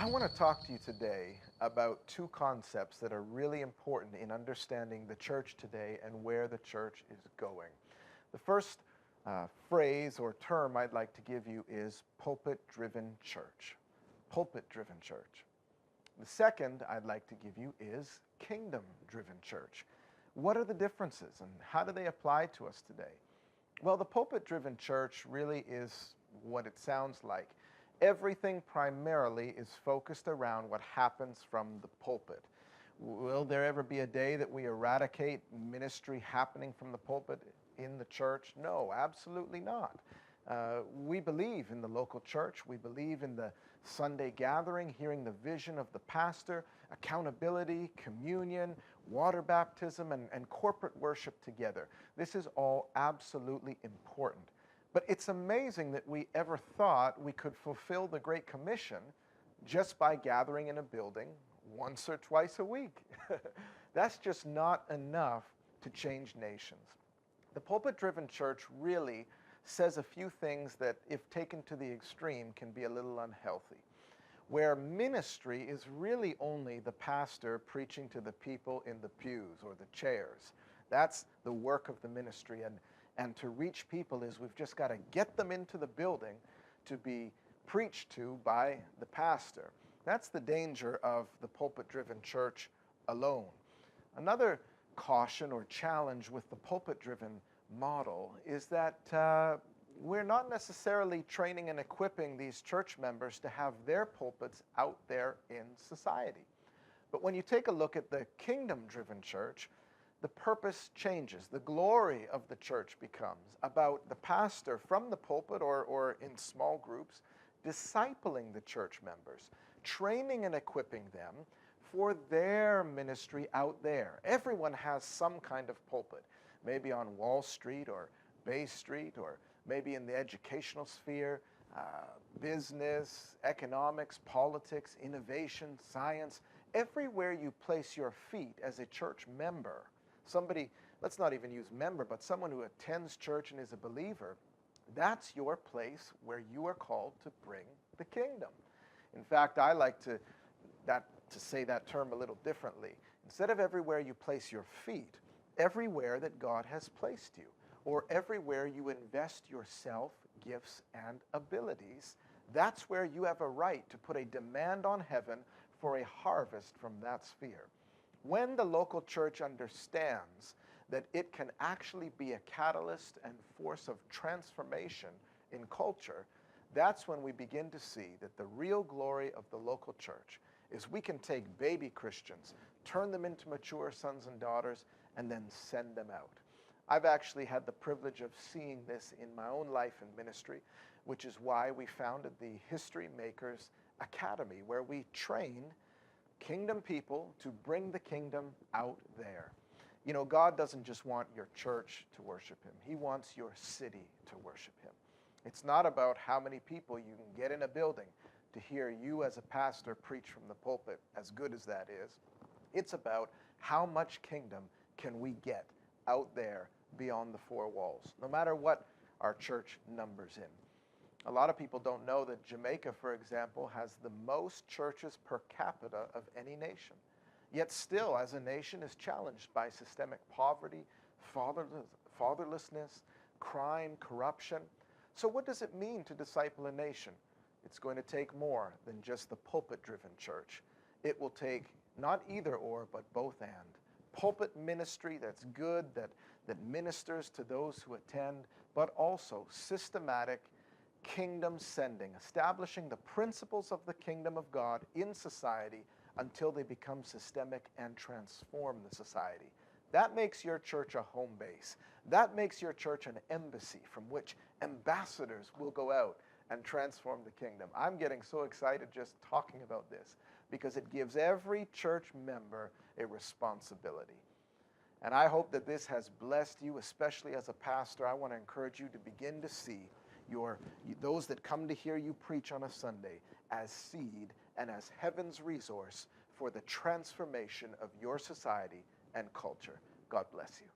I want to talk to you today about two concepts that are really important in understanding the church today and where the church is going. The first phrase or term I'd like to give you is pulpit-driven church. Pulpit-driven church. The second I'd like to give you is kingdom-driven church. What are the differences and how do they apply to us today? Well, the pulpit-driven church really is what it sounds like. Everything primarily is focused around what happens from the pulpit. Will there ever be a day that we eradicate ministry happening from the pulpit in the church? No, absolutely not. We believe in the local church. We believe in the Sunday gathering, hearing the vision of the pastor, accountability, communion, water baptism, and corporate worship together. This is all absolutely important. But it's amazing that we ever thought we could fulfill the Great Commission just by gathering in a building once or twice a week. That's just not enough to change nations. The pulpit-driven church really says a few things that, if taken to the extreme, can be a little unhealthy. Where ministry is really only the pastor preaching to the people in the pews or the chairs. That's the work of the ministry. And to reach people is we've just got to get them into the building to be preached to by the pastor. That's the danger of the pulpit-driven church alone. Another caution or challenge with the pulpit-driven model is that we're not necessarily training and equipping these church members to have their pulpits out there in society. But when you take a look at the kingdom-driven church, the purpose changes. The glory of the church becomes about the pastor from the pulpit or in small groups, discipling the church members, training and equipping them for their ministry out there. Everyone has some kind of pulpit, maybe on Wall Street or Bay Street, or maybe in the educational sphere, business, economics, politics, innovation, science. Everywhere you place your feet as a church member, somebody, let's not even use member, but someone who attends church and is a believer, that's your place where you are called to bring the kingdom. In fact, I like to say that term a little differently. Instead of everywhere you place your feet, everywhere that God has placed you, or everywhere you invest yourself, gifts, and abilities, that's where you have a right to put a demand on heaven for a harvest from that sphere. When the local church understands that it can actually be a catalyst and force of transformation in culture, that's when we begin to see that the real glory of the local church is we can take baby Christians, turn them into mature sons and daughters, and then send them out. I've actually had the privilege of seeing this in my own life and ministry, which is why we founded the History Makers Academy, where we train kingdom people to bring the kingdom out there. You know, God doesn't just want your church to worship him. He wants your city to worship him. It's not about how many people you can get in a building to hear you as a pastor preach from the pulpit, as good as that is. It's about how much kingdom can we get out there beyond the four walls, no matter what our church numbers in. A lot of people don't know that Jamaica, for example, has the most churches per capita of any nation. Yet still, as a nation, is challenged by systemic poverty, fatherlessness, crime, corruption. So what does it mean to disciple a nation? It's going to take more than just the pulpit-driven church. It will take not either or, but both and. Pulpit ministry that's good, that ministers to those who attend, but also systematic kingdom sending, establishing the principles of the kingdom of God in society until they become systemic and transform the society. That makes your church a home base. That makes your church an embassy from which ambassadors will go out and transform the kingdom. I'm getting so excited just talking about this because it gives every church member a responsibility. And I hope that this has blessed you, especially as a pastor. I want to encourage you to begin to see those that come to hear you preach on a Sunday as seed and as heaven's resource for the transformation of your society and culture. God bless you.